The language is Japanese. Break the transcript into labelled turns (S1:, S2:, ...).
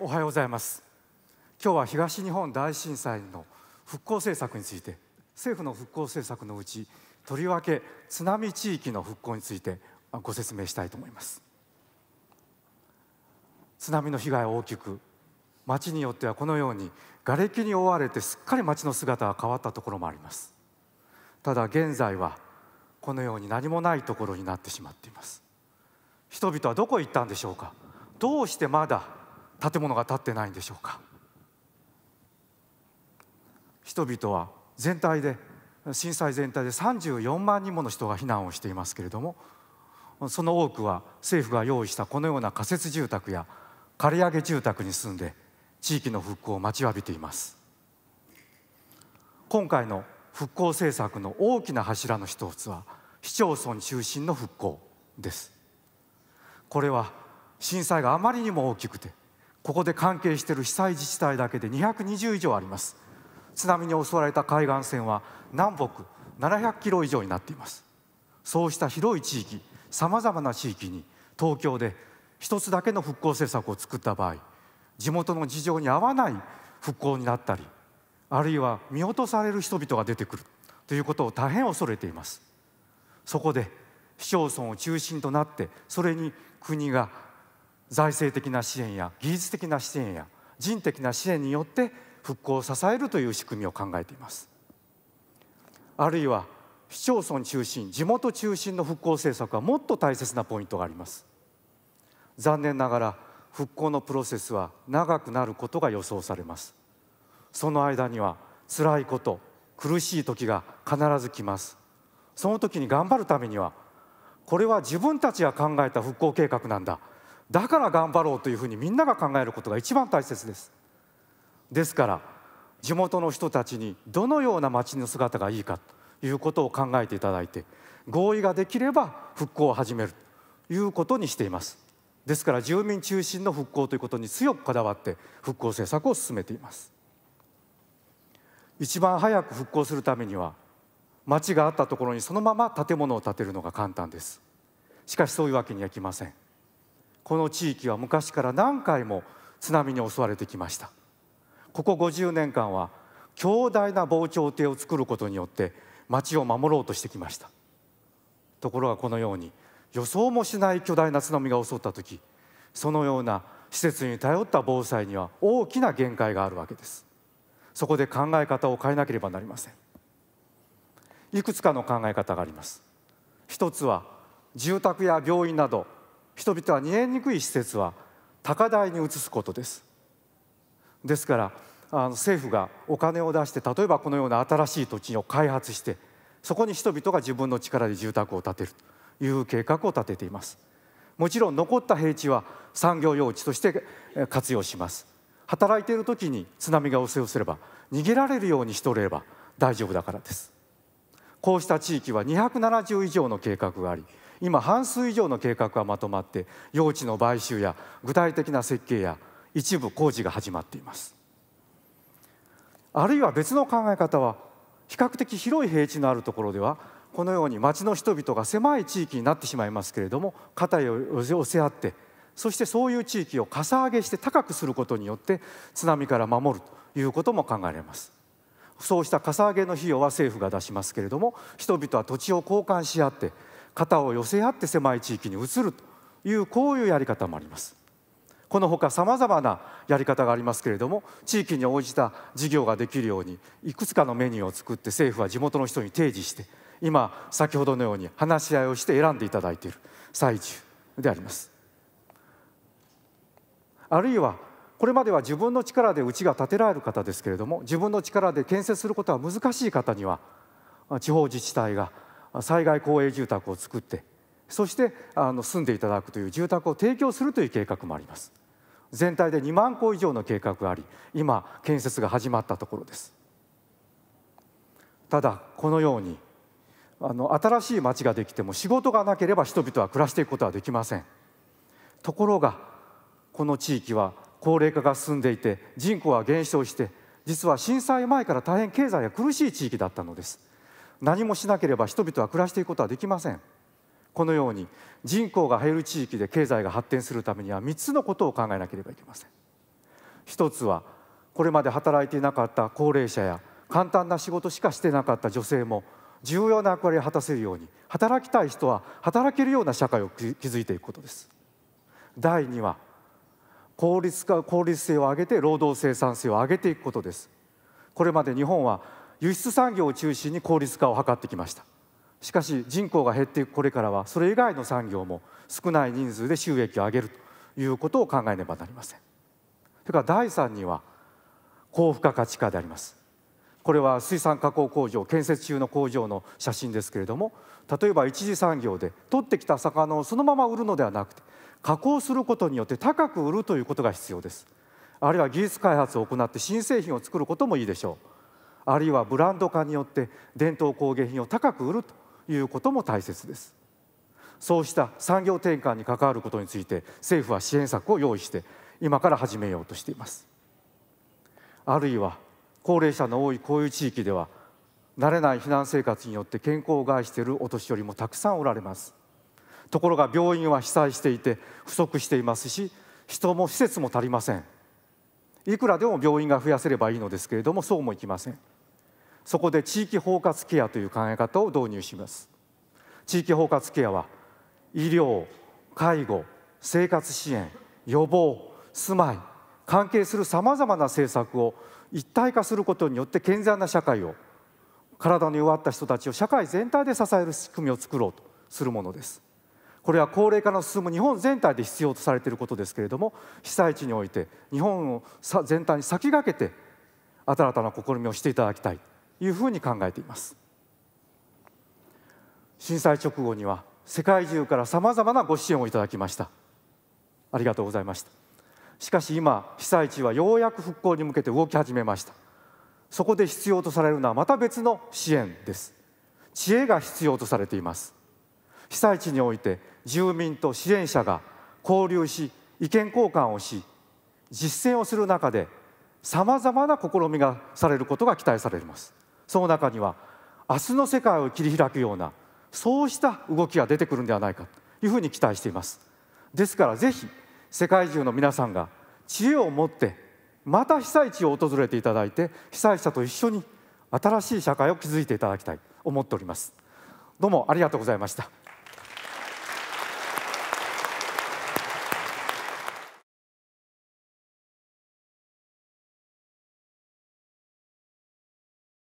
S1: おはようございます。今日は東日本大震災の復興政策について、政府の復興政策のうちとりわけ津波地域の復興についてご説明したいと思います。津波の被害は大きく、町によってはこのように瓦礫に覆われてすっかり町の姿が変わったところもあります。ただ現在はこのように何もないところになってしまっています。人々はどこへ行ったんでしょうか。どうしてまだ建物が建ってないんでしょうか。人々は震災全体で34万人もの人が避難をしていますけれども、その多くは政府が用意したこのような仮設住宅や借り上げ住宅に住んで地域の復興を待ちわびています。今回の復興政策の大きな柱の一つは市町村中心の復興です。これは震災があまりにも大きくて、ここで関係している被災自治体だけで220以上あります。津波に襲われた海岸線は南北700キロ以上になっています。そうした広い地域、さまざまな地域に東京で一つだけの復興政策を作った場合、地元の事情に合わない復興になったり、あるいは見落とされる人々が出てくるということを大変恐れています。そこで市町村を中心となって、それに国が財政的な支援や技術的な支援や人的な支援によって復興を支えるという仕組みを考えています。あるいは市町村中心、地元中心の復興政策はもっと大切なポイントがあります。残念ながら復興のプロセスは長くなることが予想されます。その間には辛いこと、苦しい時が必ず来ます。その時に頑張るためには、これは自分たちが考えた復興計画なんだ、だから頑張ろうというふうにみんなが考えることが一番大切です。ですから地元の人たちにどのような町の姿がいいかということを考えていただいて、合意ができれば復興を始めるということにしています。ですから住民中心の復興ということに強くこだわって復興政策を進めています。一番早く復興するためには、町があったところにそのまま建物を建てるのが簡単です。しかしそういうわけにはいきません。この地域は昔から何回も津波に襲われてきました。ここ50年間は強大な防潮堤を作ることによって町を守ろうとしてきました。ところがこのように予想もしない巨大な津波が襲った時、そのような施設に頼った防災には大きな限界があるわけです。そこで考え方を変えなければなりません。いくつかの考え方があります。一つは住宅や病院など人々は逃げにくい施設は高台に移すことです。ですから政府がお金を出して、例えばこのような新しい土地を開発して、そこに人々が自分の力で住宅を建てるという計画を立てています。もちろん残った平地は産業用地として活用します。働いている時に津波が押し寄せれば逃げられるようにしておれば大丈夫だからです。こうした地域は270以上の計画があり、今半数以上の計画がまとまって用地の買収や具体的な設計や一部工事が始まっています。あるいは別の考え方は、比較的広い平地のあるところではこのように町の人々が狭い地域になってしまいますけれども、肩を寄せ合って、そしてそういう地域をかさ上げして高くすることによって津波から守るということも考えられます。そうしたかさ上げの費用は政府が出しますけれども、人々は土地を交換し合って肩を寄せ合って狭い地域に移るという、こういうやり方もあります。このほかさまざまなやり方がありますけれども、地域に応じた事業ができるようにいくつかのメニューを作って政府は地元の人に提示して、今先ほどのように話し合いをして選んでいただいている最中であります。あるいはこれまでは自分の力で家が建てられる方ですけれども、自分の力で建設することは難しい方には地方自治体が災害公営住宅を作って、そして住んでいただくという住宅を提供するという計画もあります。全体で2万戸以上の計画があり、今建設が始まったところです。ただこのように新しい町ができても仕事がなければ人々は暮らしていくことはできません。ところがこの地域は高齢化が進んでいて人口は減少して、実は震災前から大変経済が苦しい地域だったのです。何もしなければ人々は暮らしていくことはできません。このように人口が減る地域で経済が発展するためには3つのことを考えなければいけません。一つはこれまで働いていなかった高齢者や簡単な仕事しかしてなかった女性も重要な役割を果たせるように、働きたい人は働けるような社会を築いていくことです。第2は効率性を上げて労働生産性を上げていくことです。これまで日本は輸出産業を中心に効率化を図ってきました。しかし人口が減っていくこれからは、それ以外の産業も少ない人数で収益を上げるということを考えねばなりません。それから第3には高付加価値化であります。これは水産加工工場、建設中の工場の写真ですけれども、例えば一次産業で取ってきた魚をそのまま売るのではなくて、加工することによって高く売るということが必要です。あるいは技術開発を行って新製品を作ることもいいでしょう。あるいはブランド化によって伝統工芸品を高く売るということも大切です。そうした産業転換に関わることについて、政府は支援策を用意して今から始めようとしています。あるいは高齢者の多いこういう地域では、慣れない避難生活によって健康を害しているお年寄りもたくさんおられます。ところが病院は被災していて不足していますし、人も施設も足りません。いくらでも病院が増やせればいいのですけれども、そうもいきません。そこで地域包括ケアという考え方を導入します。地域包括ケアは医療、介護、生活支援、予防、住まい、関係するさまざまな政策を一体化することによって健全な社会を、体の弱った人たちを社会全体で支える仕組みを作ろうとするものです。これは高齢化の進む日本全体で必要とされていることですけれども、被災地において日本を全体に先駆けて新たな試みをしていただきたいというふうに考えています。震災直後には世界中からさまざまなご支援をいただきました。ありがとうございました。しかし今、被災地はようやく復興に向けて動き始めました。そこで必要とされるのはまた別の支援です。知恵が必要とされています。被災地において住民と支援者が交流し、意見交換をし、実践をする中でさまざまな試みがされることが期待されます。その中には明日の世界を切り開くような、そうした動きが出てくるんではないかというふうに期待しています。ですからぜひ世界中の皆さんが知恵を持ってまた被災地を訪れていただいて、被災者と一緒に新しい社会を築いていただきたいと思っております。どうもありがとうございました。